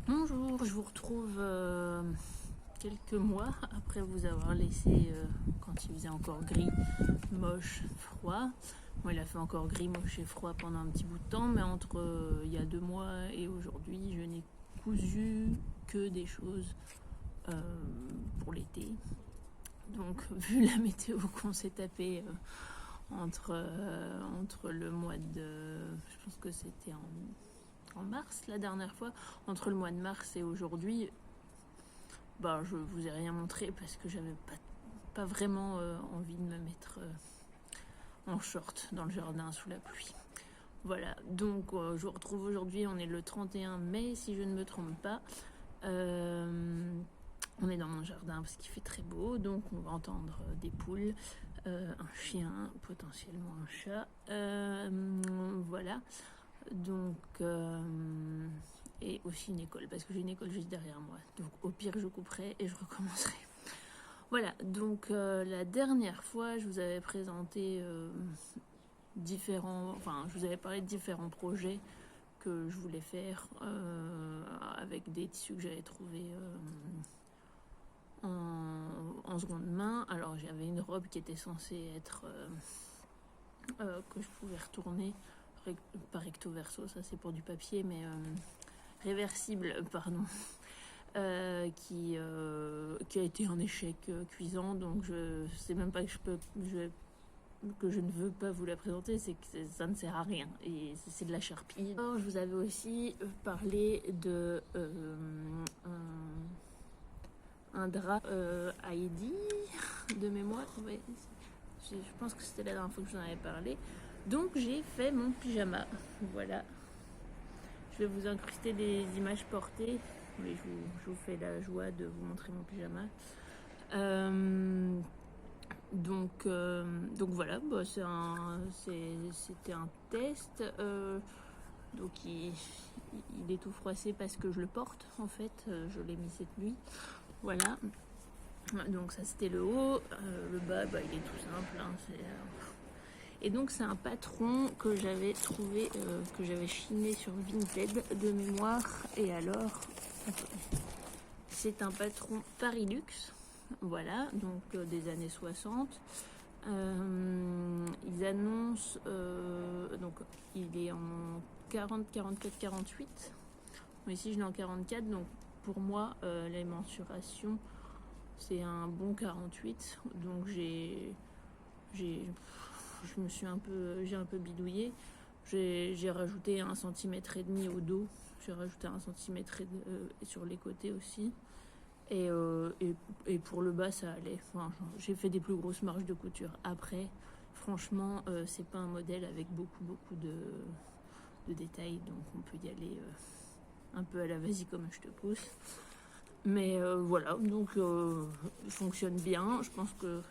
Bonjour, je vous retrouve quelques mois après vous avoir laissé quand il faisait encore gris, moche, froid. Bon, il a fait encore gris, moche et froid pendant un petit bout de temps, mais entre il y a 2 mois et aujourd'hui, je n'ai cousu que des choses pour l'été. Donc, vu la météo qu'on s'est tapé entre le mois de... Je pense que c'était en mars la dernière fois, entre le mois de mars et aujourd'hui, je vous ai rien montré parce que j'avais pas vraiment envie de me mettre en short dans le jardin sous la pluie. Voilà, donc je vous retrouve aujourd'hui, on est le 31 mai si je ne me trompe pas. On est dans mon jardin parce qu'il fait très beau, donc on va entendre des poules, un chien, potentiellement un chat. Voilà. Donc, et aussi une école, parce que j'ai une école juste derrière moi. Donc, au pire, je couperai et je recommencerai. Voilà, donc la dernière fois, je vous avais présenté je vous avais parlé de différents projets que je voulais faire avec des tissus que j'avais trouvés en seconde main. Alors, j'avais une robe qui était censée être que je pouvais retourner pas recto verso, ça c'est pour du papier, mais réversible, pardon, qui a été un échec cuisant, donc je sais même pas que que je ne veux pas vous la présenter, c'est que ça ne sert à rien et c'est de la charpie. Alors, je vous avais aussi parlé de un drap Heidi de mémoire. Ouais, je pense que c'était la dernière fois que je vous en avais parlé. Donc j'ai fait mon pyjama. Voilà. Je vais vous incruster des images portées. Mais je vous fais la joie de vous montrer mon pyjama. Donc voilà, c'était un test. Donc il est tout froissé parce que je le porte en fait. Je l'ai mis cette nuit. Voilà. Donc ça c'était le haut. Le bas, il est tout simple. Hein, et donc c'est un patron que j'avais trouvé, que j'avais chiné sur Vinted de mémoire. Et alors, c'est un patron Paris Luxe. Voilà, donc des années 60. Ils annoncent, donc il est en 40, 44, 48. Ici je l'ai en 44, donc pour moi les mensurations c'est un bon 48. Donc j'ai un peu bidouillé. J'ai rajouté 1,5 cm au dos. J'ai rajouté 1,5 cm sur les côtés aussi. Et pour le bas, ça allait. Enfin, j'ai fait des plus grosses marges de couture. Après, franchement, c'est pas un modèle avec beaucoup de détails. Donc, on peut y aller un peu à la vas-y comme je te pousse. Mais voilà, donc il fonctionne bien. Je pense que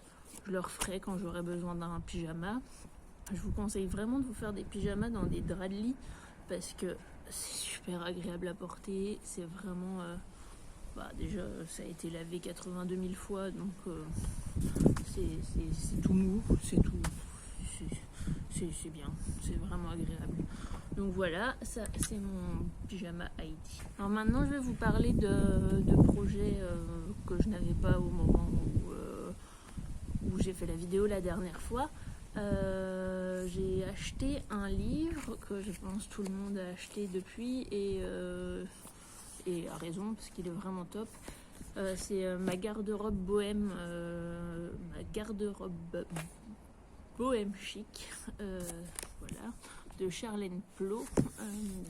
je le referai quand j'aurai besoin d'un pyjama. Je vous conseille vraiment de vous faire des pyjamas dans des draps de lit parce que c'est super agréable à porter. C'est vraiment... déjà, ça a été lavé 82 000 fois, donc c'est tout mou, c'est tout... C'est bien, c'est vraiment agréable. Donc voilà, ça c'est mon pyjama Heidi. Alors maintenant, je vais vous parler de projets que je n'avais pas au moment où j'ai fait la vidéo la dernière fois. J'ai acheté un livre que je pense tout le monde a acheté depuis et a raison parce qu'il est vraiment top. C'est ma garde-robe bohème, bohème chic, voilà, de Charlène Plot,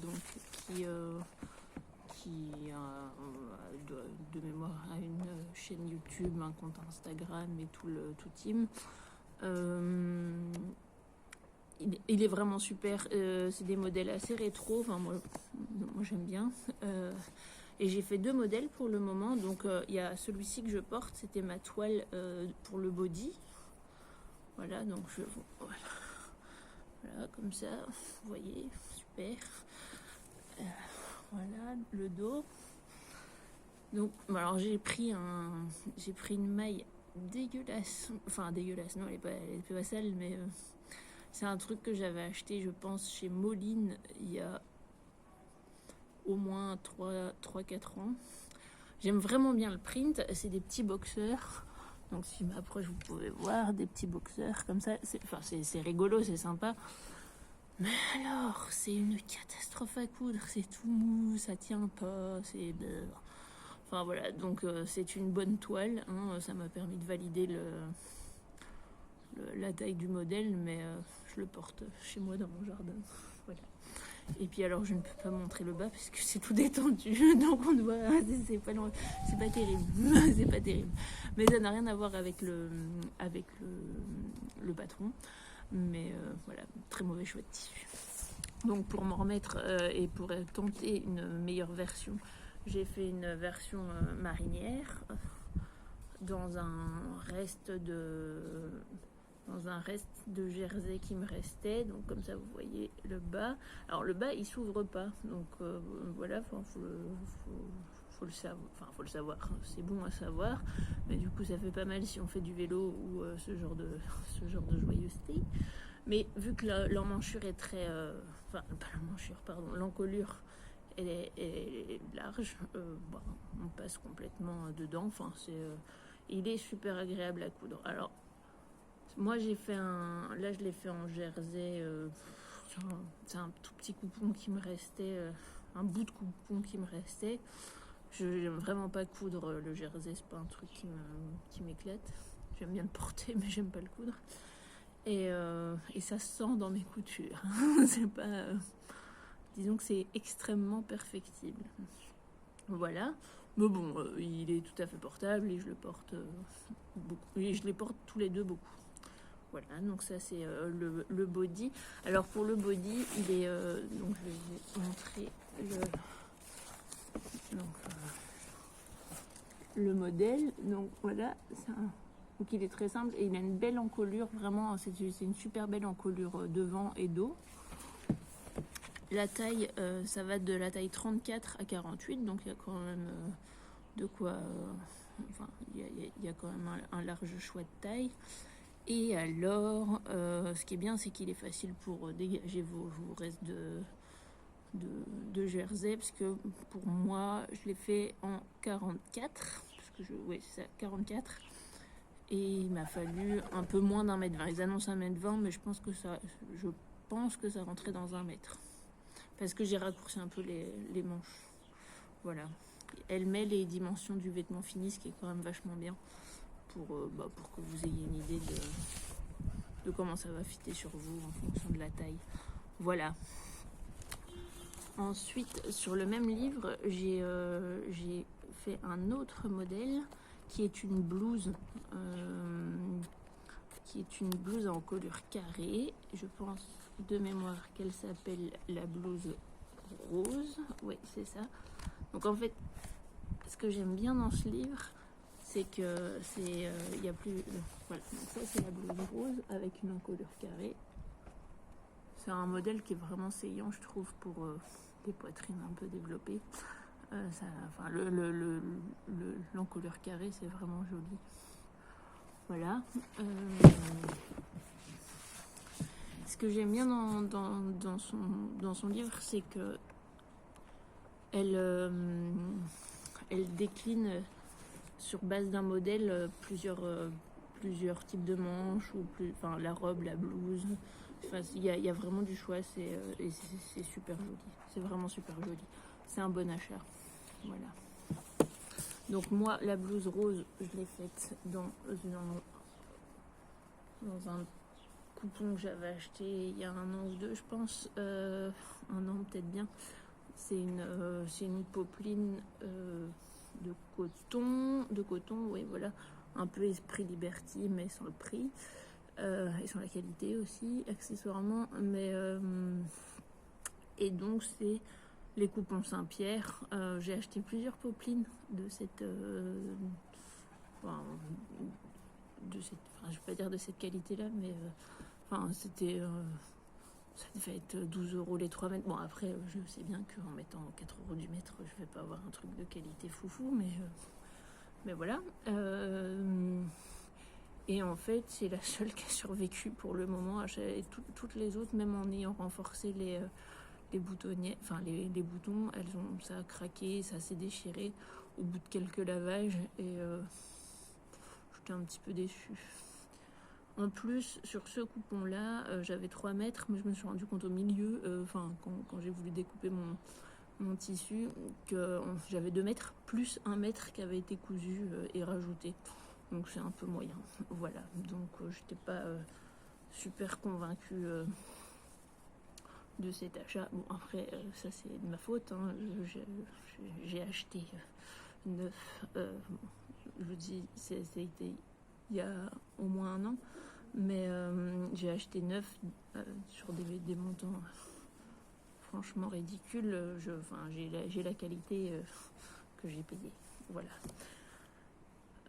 donc qui de mémoire a une chaîne YouTube, un compte Instagram et tout team. Il est vraiment super. C'est des modèles assez rétro. Enfin, moi j'aime bien. Et j'ai fait 2 modèles pour le moment. Donc il y a celui-ci que je porte. C'était ma toile pour le body. Voilà, donc voilà, comme ça. Vous voyez, super. Voilà, le dos. Donc, alors j'ai pris une maille dégueulasse. Enfin, dégueulasse, non, elle est pas sale, mais c'est un truc que j'avais acheté, je pense, chez Moline il y a au moins 3-4 ans. J'aime vraiment bien le print, c'est des petits boxeurs. Donc si je m'approche, vous pouvez voir des petits boxeurs comme ça. C'est rigolo, c'est sympa. Mais alors, c'est une catastrophe à coudre, c'est tout mou, ça tient pas, c'est... Enfin voilà, donc c'est une bonne toile, hein, ça m'a permis de valider la taille du modèle, mais je le porte chez moi dans mon jardin. Voilà. Et puis alors je ne peux pas montrer le bas parce que c'est tout détendu, donc on doit... c'est pas terrible, c'est pas terrible. Mais ça n'a rien à voir avec le patron. Mais voilà, très mauvais choix de tissu. Donc pour m'en remettre et pour tenter une meilleure version, j'ai fait une version marinière dans un reste de jersey qui me restait. Donc comme ça vous voyez le bas. Alors le bas il s'ouvre pas, donc voilà, faut le savoir, c'est bon à savoir, mais du coup ça fait pas mal si on fait du vélo ou ce genre de joyeuseté. Mais vu que l'emmanchure est très pas l'emmanchure, pardon, l'encolure elle est large, on passe complètement dedans. Enfin il est super agréable à coudre. Alors moi j'ai fait là je l'ai fait en jersey, c'est un tout petit coupon qui me restait, un bout de coupon qui me restait. Je n'aime vraiment pas coudre le jersey, c'est pas un truc qui m'éclate. J'aime bien le porter, mais j'aime pas le coudre. Et ça se sent dans mes coutures. C'est pas, disons que c'est extrêmement perfectible. Voilà. Mais bon, il est tout à fait portable et je le porte beaucoup. Et je les porte tous les deux beaucoup. Voilà, donc ça c'est le body. Alors pour le body, il est donc je vais vous montrer le modèle. Donc voilà, donc il est très simple et il a une belle encolure, vraiment c'est une super belle encolure devant et dos. La taille, ça va de la taille 34 à 48, donc il y a quand même de quoi, il y a quand même un large choix de taille. Et alors, ce qui est bien, c'est qu'il est facile pour dégager vos restes de jersey, parce que pour moi, je l'ai fait en 44, oui, c'est ça, 44. Et il m'a fallu un peu moins d'1,20 m. Ils annoncent 1,20 m, mais je pense que ça rentrait dans 1 mètre. Parce que j'ai raccourci un peu les manches. Voilà. Elle met les dimensions du vêtement fini, ce qui est quand même vachement bien. Pour que vous ayez une idée de comment ça va fitter sur vous en fonction de la taille. Voilà. Ensuite, sur le même livre, j'ai fait un autre modèle qui est une blouse en colure carrée. Je pense de mémoire qu'elle s'appelle la blouse rose. Oui, c'est ça. Donc en fait, ce que j'aime bien dans ce livre, c'est que il y a plus... voilà, donc ça c'est la blouse rose avec une encolure carrée. C'est un modèle qui est vraiment saillant, je trouve, pour des poitrines un peu développées. L'encolure carrée, c'est vraiment joli. Voilà. Ce que j'aime bien dans son livre, c'est que elle décline sur base d'un modèle plusieurs types de manches, la robe, la blouse. Il y a vraiment du choix, et c'est super joli. C'est vraiment super joli. C'est un bon achat. Voilà. Donc moi, la blouse rose, je l'ai faite dans un coupon que j'avais acheté il y a 1 an ou 2, je pense. 1 an peut-être bien. C'est une popeline de coton, oui, voilà, un peu esprit Liberty, mais sans le prix, et sans la qualité aussi, accessoirement, et donc c'est les coupons Saint-Pierre. J'ai acheté plusieurs popelines de cette, je vais pas dire de cette qualité-là, mais c'était... ça devait être 12 € les 3 mètres. Bon, après, je sais bien qu'en mettant 4 € du mètre, je vais pas avoir un truc de qualité foufou, mais voilà. Et en fait, c'est la seule qui a survécu pour le moment. Toutes les autres, même en ayant renforcé boutonnières, enfin les boutons, ça a craqué, ça s'est déchiré au bout de quelques lavages et j'étais un petit peu déçue. En plus, sur ce coupon-là, j'avais 3 mètres, mais je me suis rendu compte au milieu, quand j'ai voulu découper mon tissu, que j'avais 2 mètres plus 1 mètre qui avait été cousu et rajouté. Donc c'est un peu moyen. Voilà, donc j'étais pas super convaincue de cet achat. Bon, après, ça c'est de ma faute, hein. J'ai acheté neuf. Je vous dis, ça a été il y a au moins 1 an, mais j'ai acheté 9 sur des montants franchement ridicules. J'ai la qualité que j'ai payée. Voilà.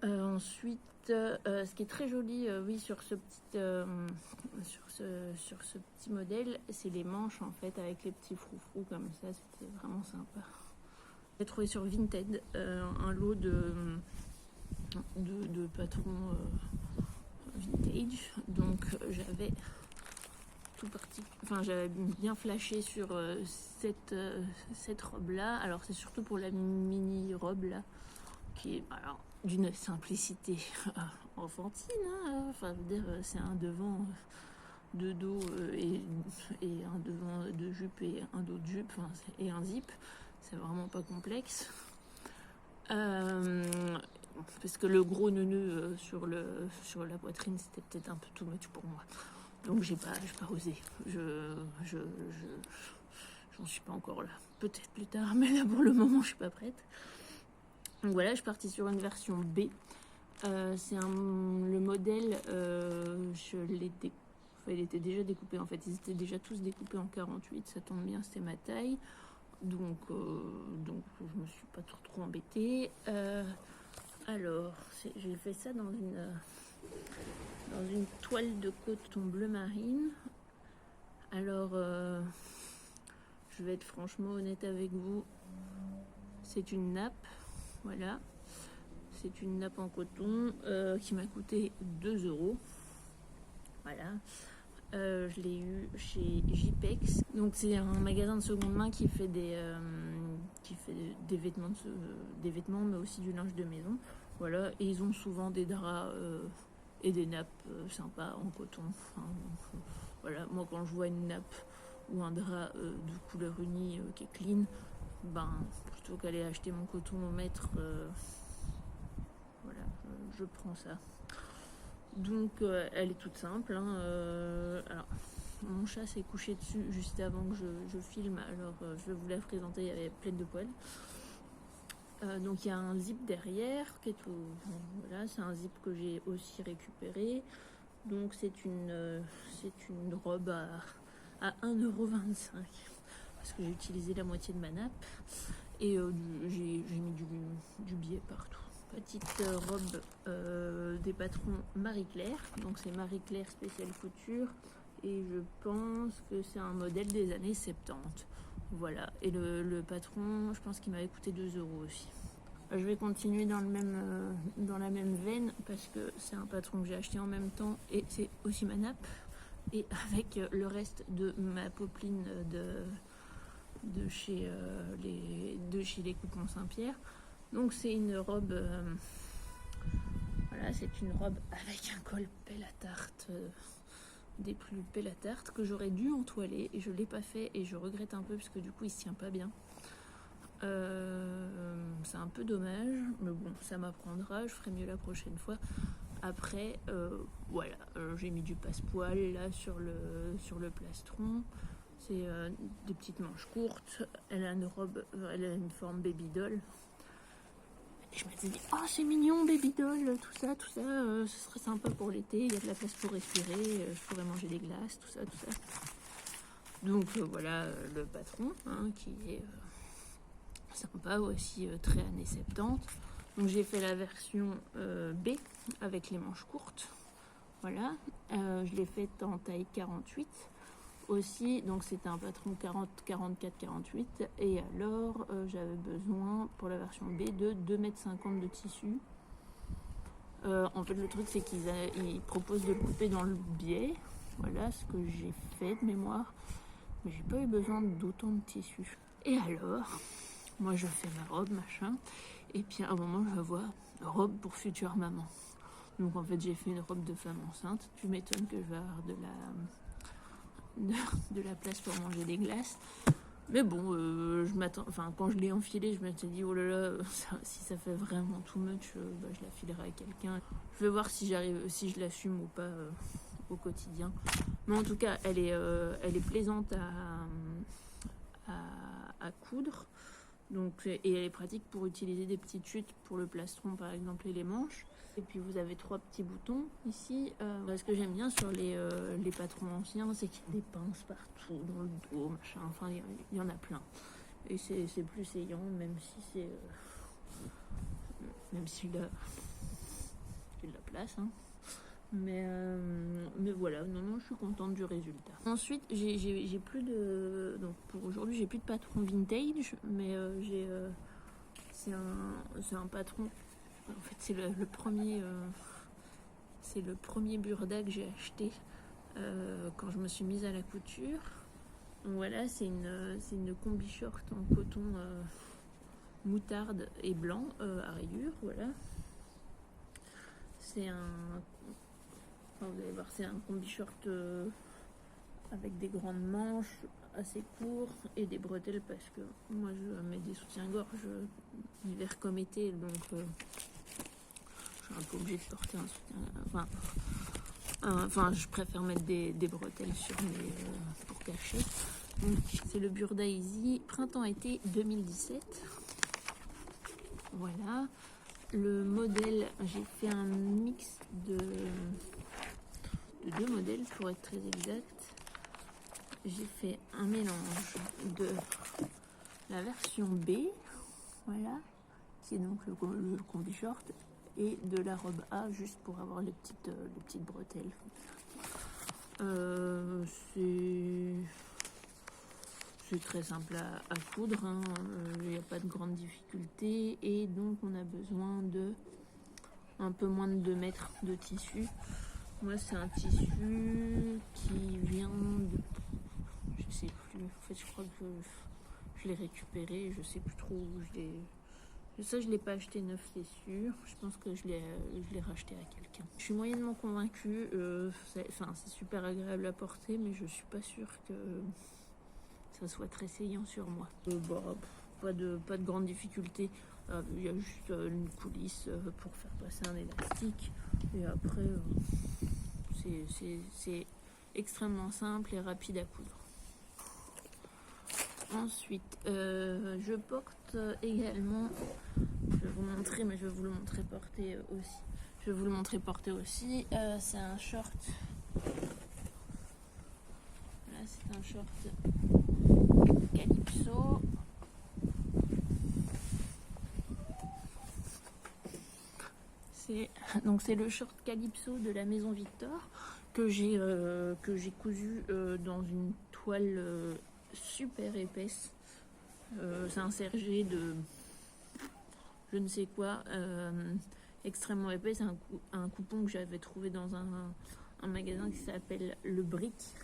Ensuite, ce qui est très joli, oui, sur ce petit modèle, c'est les manches en fait avec les petits froufrous comme ça. C'était vraiment sympa. J'ai trouvé sur Vinted un lot de patrons vintage, donc j'avais j'avais bien flashé sur cette robe là. Alors c'est surtout pour la mini robe là qui est d'une simplicité enfantine, hein. Enfin, je veux dire, c'est un devant de dos et un devant de jupe et un dos de jupe, et un zip. C'est vraiment pas complexe. Parce que le gros neuneu sur la poitrine, c'était peut-être un peu too much pour moi. Donc j'ai pas osé. J'en suis pas encore là. Peut-être plus tard, mais là pour le moment, je suis pas prête. Donc voilà, je suis partie sur une version B. Le modèle, il était déjà découpé en fait. Ils étaient déjà tous découpés en 48. Ça tombe bien, c'était ma taille. Donc je me suis pas trop embêtée. Alors, j'ai fait ça dans une toile de coton bleu marine. Alors, je vais être franchement honnête avec vous. C'est une nappe. Voilà, c'est une nappe en coton qui m'a coûté 2 €. Voilà, je l'ai eu chez JPEX. Donc c'est un magasin de seconde main qui fait des vêtements, mais aussi du linge de maison. Voilà, et ils ont souvent des draps et des nappes sympas en coton. Voilà, moi quand je vois une nappe ou un drap de couleur unie qui est clean, plutôt qu'aller acheter mon coton au mètre, voilà, je prends ça. Donc elle est toute simple, hein. Alors mon chat s'est couché dessus juste avant que je filme, alors je vais vous la présenter, elle est pleine de poils. Donc il y a un zip derrière qui est tout. Voilà, c'est un zip que j'ai aussi récupéré. Donc c'est une robe à 1,25 € parce que j'ai utilisé la moitié de ma nappe et j'ai mis du biais partout. Petite robe des patrons Marie-Claire. Donc c'est Marie-Claire spéciale couture et je pense que c'est un modèle des années 70. Voilà, et le patron, je pense qu'il m'avait coûté 2 € aussi. Je vais continuer dans la même veine parce que c'est un patron que j'ai acheté en même temps et c'est aussi ma nappe et avec le reste de ma popeline de chez les Coupons Saint-Pierre. Donc c'est une robe, voilà, c'est une robe avec un col pelle à tarte. Des plus pelle à tarte que j'aurais dû entoiler et je l'ai pas fait et je regrette un peu parce que du coup il se tient pas bien. C'est un peu dommage, mais bon, ça m'apprendra, je ferai mieux la prochaine fois. Après, voilà, j'ai mis du passepoil là sur le plastron. C'est des petites manches courtes. Elle a une forme baby doll. Et je m'étais dit, oh c'est mignon baby doll, tout ça, ce serait sympa pour l'été, il y a de la place pour respirer, je pourrais manger des glaces, tout ça. Donc voilà le patron, hein, qui est sympa aussi, très années 70. Donc j'ai fait la version B avec les manches courtes. Voilà, je l'ai faite en taille 48 aussi, donc c'était un patron 40, 44, 48. Et alors j'avais besoin pour la version B de 2,50 m de tissu. En fait le truc c'est qu'ils proposent de le couper dans le biais. Voilà ce que j'ai fait de mémoire. mais j'ai pas eu besoin d'autant de tissu. Et alors, moi je fais ma robe, machin, et puis à un moment je vois robe pour future maman. Donc en fait j'ai fait une robe de femme enceinte. Tu m'étonnes que je vais avoir de la place pour manger des glaces. Mais bon, je m'attends. Enfin, quand je l'ai enfilée, je m'étais dit oh là là, si ça fait vraiment too much, je la filerai à quelqu'un. Je vais voir si je l'assume ou pas au quotidien. Mais en tout cas, elle est plaisante à coudre. Donc, et elle est pratique pour utiliser des petites chutes pour le plastron par exemple et les manches. Et puis vous avez 3 petits boutons ici. Ce que j'aime bien sur les patrons anciens, c'est qu'il y a des pinces partout dans le dos, machin. Enfin, il y en a plein. Et c'est plus saillant, même si il a de la place. Hein. Mais voilà, non, je suis contente du résultat. Ensuite, j'ai plus de... Donc pour aujourd'hui, j'ai plus de patron vintage, mais c'est un patron... En fait, c'est le premier burda que j'ai acheté quand je me suis mise à la couture. Donc voilà, c'est une combi short en coton moutarde et blanc à rayures, voilà. C'est vous allez voir, c'est un combi short avec des grandes manches assez courts et des bretelles parce que moi je mets des soutiens-gorge hiver comme été, donc je suis un peu obligée de porter un soutien. Enfin, je préfère mettre des bretelles sur pour cacher. Donc c'est le Burda Easy printemps-été 2017. Voilà. Le modèle, j'ai fait un mix de 2 modèles pour être très exact. J'ai fait un mélange de la version B, voilà, qui est donc le combi short, et de la robe A juste pour avoir les petites bretelles. C'est très simple à coudre, hein. Il n'y a pas de grande difficulté et donc on a besoin de un peu moins de 2 mètres de tissu. Moi c'est un tissu qui vient de... Je sais plus, en fait je crois que je l'ai récupéré, je sais plus trop où je l'ai... Ça je l'ai pas acheté neuf, c'est sûr. Je pense que je l'ai racheté à quelqu'un. Je suis moyennement convaincue, c'est super agréable à porter, mais je suis pas sûre que ça soit très saillant sur moi. Pas de grande difficulté. Il y a juste une coulisse pour faire passer un élastique. Et après, c'est extrêmement simple et rapide à coudre. Ensuite, je porte également, je vais vous montrer, mais je vais vous le montrer porter aussi. Je vais vous le montrer porter aussi. C'est un short. Là, c'est un short Calypso. C'est le short Calypso de la maison Victor que j'ai cousu dans une toile super épaisse. C'est un sergé de je ne sais quoi, extrêmement épais. C'est un coupon que j'avais trouvé dans un magasin qui s'appelle Le Brick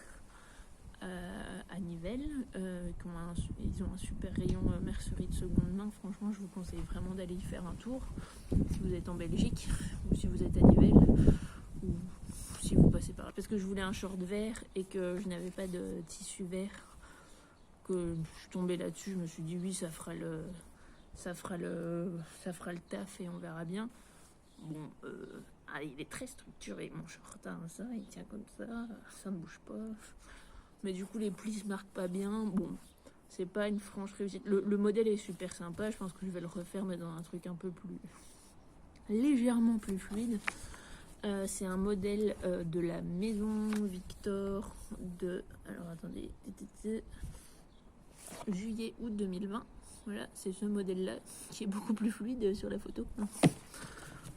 à Nivelles. Ils ont un super rayon mercerie de seconde main. Franchement, je vous conseille vraiment d'aller y faire un tour si vous êtes en Belgique ou si vous êtes à Nivelles ou si vous passez par là. Parce que je voulais un short vert et que je n'avais pas de tissu vert. Que je suis tombée là-dessus, je me suis dit oui, ça fera le taf et on verra bien. Bon, il est très structuré mon short, hein, ça, il tient comme ça ne bouge pas. Mais du coup les plis se marquent pas bien. Bon, c'est pas une franche réussite. Le modèle est super sympa, je pense que je vais le refaire mais dans un truc un peu plus légèrement plus fluide. C'est un modèle de la maison Victor de... Alors attendez, juillet-août 2020. Voilà, c'est ce modèle-là qui est beaucoup plus fluide sur la photo.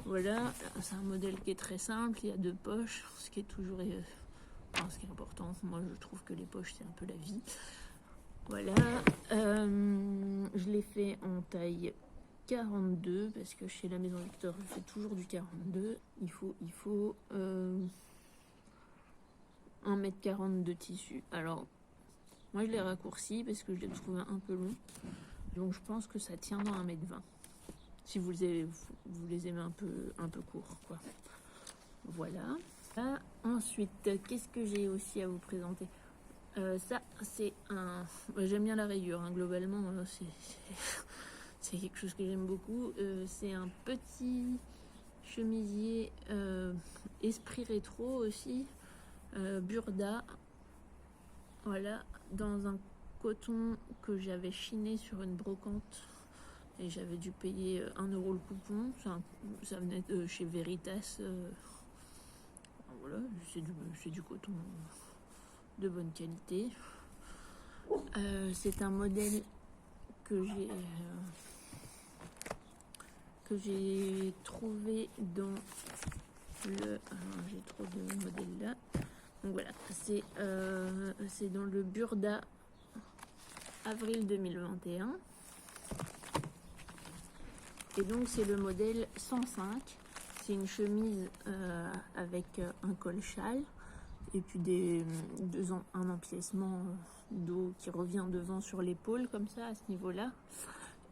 Voilà, c'est un modèle qui est très simple, il y a 2 poches, ce qui est toujours... ce qui est important, moi je trouve que les poches c'est un peu la vie. Voilà, je l'ai fait en taille 42 parce que chez la maison Victor je fais toujours du 42. Il faut 1m40 de tissu. Alors Moi je l'ai raccourci parce que je l'ai trouvé un peu long. Donc je pense que ça tient dans 1,20 m. Si vous les aimez un peu courts, quoi. Voilà. Ensuite, qu'est-ce que j'ai aussi à vous présenter? Ça, c'est un... J'aime bien la rayure, hein. Globalement, c'est quelque chose que j'aime beaucoup. C'est un petit chemisier esprit rétro aussi, Burda. Voilà, dans un coton que j'avais chiné sur une brocante. Et j'avais dû payer 1 € le coupon. Ça venait de chez Veritas. Voilà, c'est du coton de bonne qualité. C'est un modèle que j'ai trouvé dans le... j'ai trop de modèles là. Donc voilà, c'est dans le Burda avril 2021. Et donc c'est le modèle 105. C'est une chemise avec un col châle et puis un empiècement d'eau qui revient devant sur l'épaule comme ça à ce niveau-là,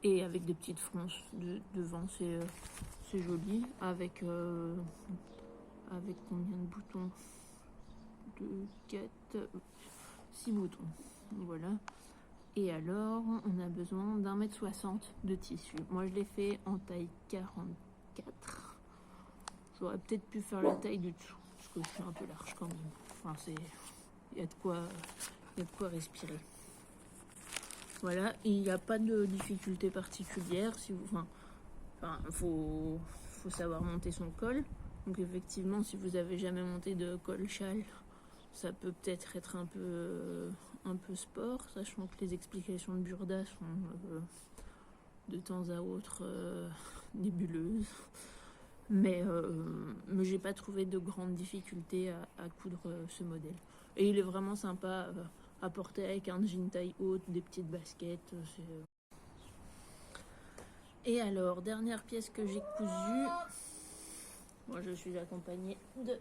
et avec des petites fronces devant. C'est joli avec combien de boutons? 2, 4, 6 boutons. Voilà. Et alors, on a besoin d'1,60 m de tissu. Moi, je l'ai fait en taille 44. J'aurais peut-être pu faire la taille du dessous, parce que c'est un peu large quand même. Enfin, il y a de quoi respirer. Voilà, il n'y a pas de difficulté particulière. Si vous, faut savoir monter son col. Donc effectivement, si vous avez jamais monté de col châle, ça peut peut-être être un peu sport, sachant que les explications de Burda sont de temps à autre nébuleuses. Mais j'ai pas trouvé de grande difficulté à coudre ce modèle. Et il est vraiment sympa à porter avec un jean taille haute, des petites baskets. Et alors, dernière pièce que j'ai cousue. Moi, je suis accompagnée de...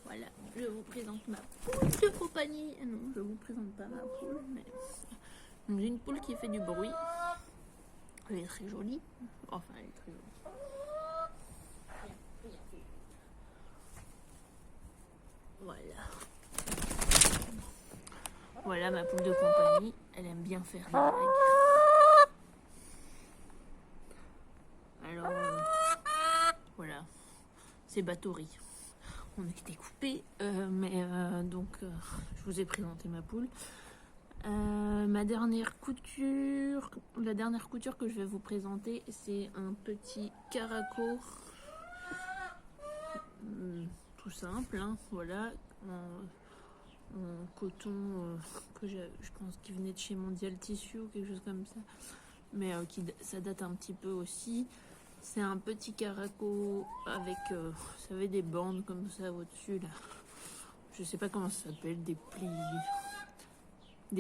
Voilà, je vous présente ma poule de compagnie. Non, je vous présente pas ma poule, mais... Donc, j'ai une poule qui fait du bruit. Elle est très jolie. Enfin, elle est très jolie. Voilà ma poule de compagnie. Elle aime bien faire des blagues. Alors, voilà. C'est Batory. On était coupés, je vous ai présenté ma poule. La dernière couture que je vais vous présenter, c'est un petit caraco tout simple, hein, voilà, en coton que je pense qu'il venait de chez Mondial Tissu ou quelque chose comme ça, mais ça date un petit peu aussi. C'est un petit caraco avec, vous savez, des bandes comme ça au-dessus là. Je sais pas comment ça s'appelle, des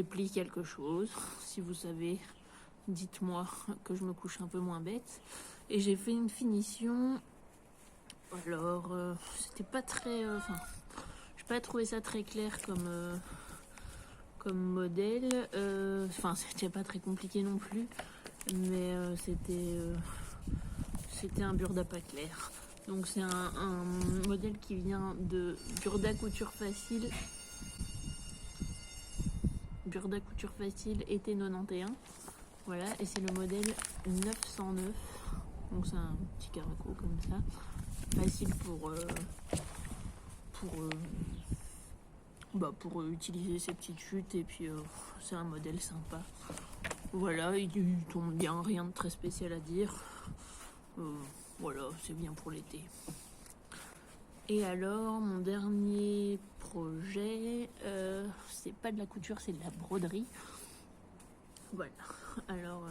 plis quelque chose. Si vous savez, dites-moi que je me couche un peu moins bête. Et j'ai fait une finition. Alors, c'était pas très... j'ai pas trouvé ça très clair comme modèle. C'était pas très compliqué non plus. Mais c'était un Burda pas clair. Donc c'est un modèle qui vient de Burda Couture Facile. Burda Couture Facile été 91. Voilà, et c'est le modèle 909. Donc c'est un petit caraco comme ça. Facile pour utiliser ses petites chutes, et puis c'est un modèle sympa. Voilà, il tombe bien, rien de très spécial à dire. Voilà, c'est bien pour l'été. Et alors, mon dernier projet, c'est pas de la couture, c'est de la broderie. Voilà. Alors,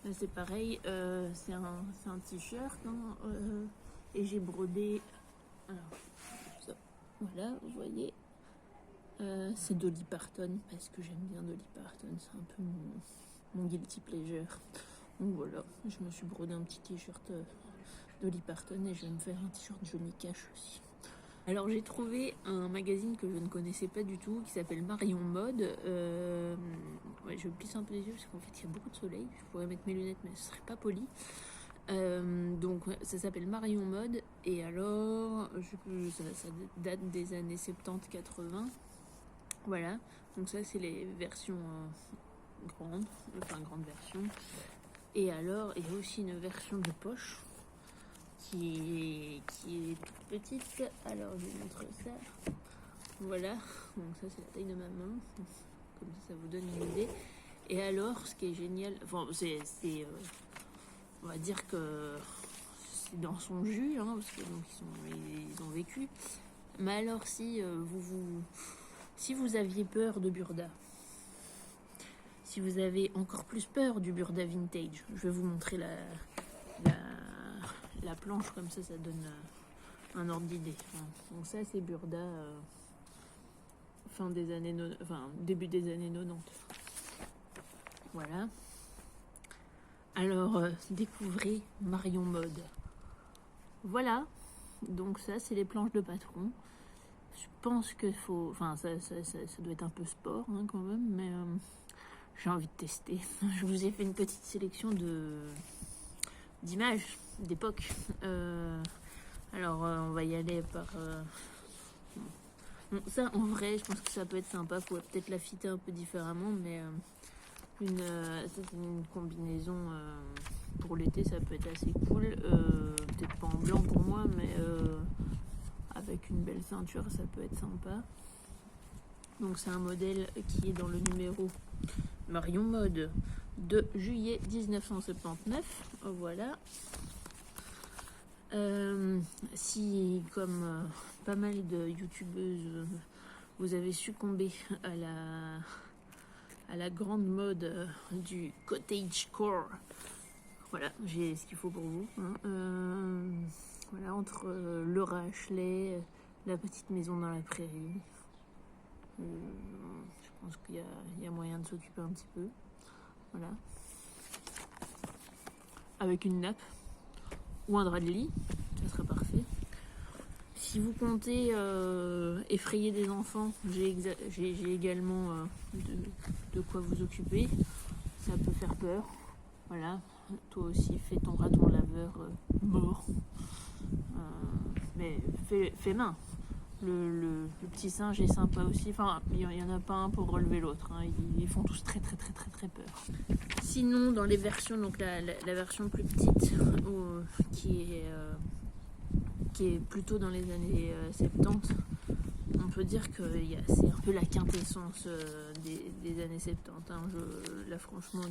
là c'est pareil, c'est un t-shirt, hein, et j'ai brodé. Alors, ça, voilà, vous voyez. C'est Dolly Parton, parce que j'aime bien Dolly Parton, c'est un peu mon guilty pleasure. Donc voilà, je me suis brodé un petit t-shirt Dolly Parton, et je vais me faire un t-shirt Johnny Cash aussi. Alors j'ai trouvé un magazine que je ne connaissais pas du tout qui s'appelle Marion Mode. Ouais, je plisse un peu les yeux parce qu'en fait il y a beaucoup de soleil. Je pourrais mettre mes lunettes mais ce serait pas poli. Donc ouais, ça s'appelle Marion Mode et alors ça date des années 70-80. Voilà, donc ça c'est les versions grandes, enfin grande version. Et alors il y a aussi une version de poche qui est toute petite. Alors je vous montre ça. Voilà, donc ça c'est la taille de ma main, comme ça vous donne une idée. Et alors ce qui est génial, enfin on va dire que c'est dans son jus, hein, parce que donc, ils ont vécu. Mais alors si si vous aviez peur de Burda, si vous avez encore plus peur du Burda vintage, je vais vous montrer la planche, comme ça donne un ordre d'idée. Donc ça c'est Burda début des années 90. Voilà. Alors découvrez Marion Mode. Voilà. Donc ça c'est les planches de patron. Je pense qu'il faut, enfin ça doit être un peu sport hein, quand même, mais j'ai envie de tester. Je vous ai fait une petite sélection d'images d'époque. Alors on va y aller par bon, ça en vrai je pense que ça peut être sympa. Faut peut-être la fitter un peu différemment, mais ça c'est une combinaison pour l'été, ça peut être assez cool. Peut-être pas en blanc pour moi, mais avec une belle ceinture ça peut être sympa. Donc c'est un modèle qui est dans le numéro Marion Mode de juillet 1979. Voilà. Si comme pas mal de youtubeuses vous avez succombé à la grande mode du cottagecore, voilà, j'ai ce qu'il faut pour vous hein. Voilà, entre Laura Ashley, la petite maison dans la prairie, je pense qu'il y a moyen de s'occuper un petit peu. Voilà, avec une nappe ou un drap de lit, ça serait parfait. Si vous comptez effrayer des enfants, j'ai également de quoi vous occuper. Ça peut faire peur. Voilà, toi aussi fais ton raton laveur mort. Mais fais main. Le petit singe est sympa aussi. Enfin, il y en a pas un pour relever l'autre. Hein. Ils font tous très peur. Sinon, dans les versions, donc la version plus petite, qui est plutôt dans les années 70, on peut dire que c'est un peu la quintessence des années 70. Hein. Là, franchement,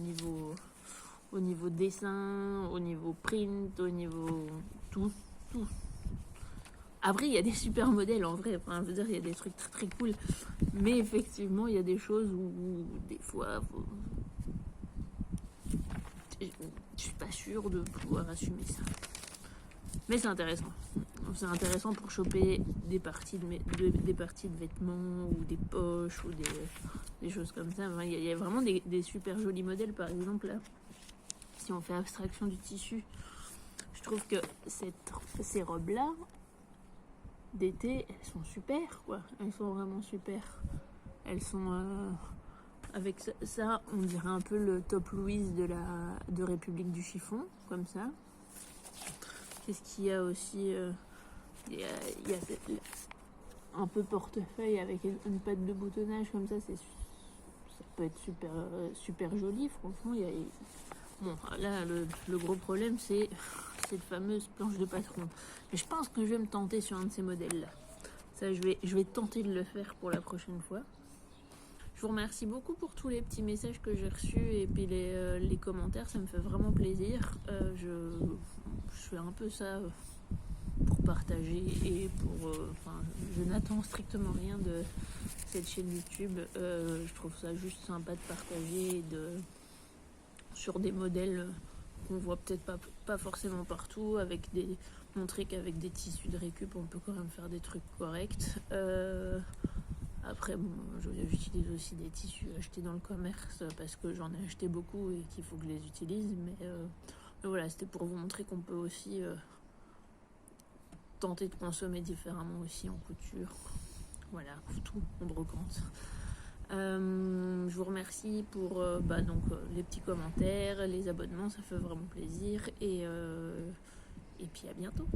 au niveau dessin, au niveau print, au niveau tout. Après, il y a des super modèles en vrai. Enfin, je veux dire, il y a des trucs très cool. Mais effectivement, il y a des choses où des fois, je suis pas sûre de pouvoir assumer ça. Mais c'est intéressant. C'est intéressant pour choper des parties de vêtements ou des poches ou des choses comme ça. Enfin, il y a vraiment des super jolis modèles. Par exemple, là, si on fait abstraction du tissu, je trouve que ces robes-là, d'été, elles sont super, quoi. Elles sont vraiment super. Elles sont... avec ça, on dirait un peu le top Louise de République du chiffon, comme ça. Qu'est-ce qu'il y a aussi il y a un peu portefeuille avec une patte de boutonnage comme ça, ça peut être super joli, franchement. Bon, là, le gros problème, c'est cette fameuse planche de patron. Mais je pense que je vais me tenter sur un de ces modèles-là. Ça, je vais tenter de le faire pour la prochaine fois. Je vous remercie beaucoup pour tous les petits messages que j'ai reçus et puis les commentaires, ça me fait vraiment plaisir. Je fais un peu ça pour partager et je n'attends strictement rien de cette chaîne YouTube. Je trouve ça juste sympa de partager sur des modèles qu'on voit peut-être pas forcément partout, montrer qu'avec des tissus de récup on peut quand même faire des trucs corrects. Après, bon, j'utilise aussi des tissus achetés dans le commerce parce que j'en ai acheté beaucoup et qu'il faut que je les utilise. Mais voilà, c'était pour vous montrer qu'on peut aussi tenter de consommer différemment aussi en couture. Voilà, tout en brocante. Je vous remercie pour les petits commentaires, les abonnements, ça fait vraiment plaisir. Et puis à bientôt.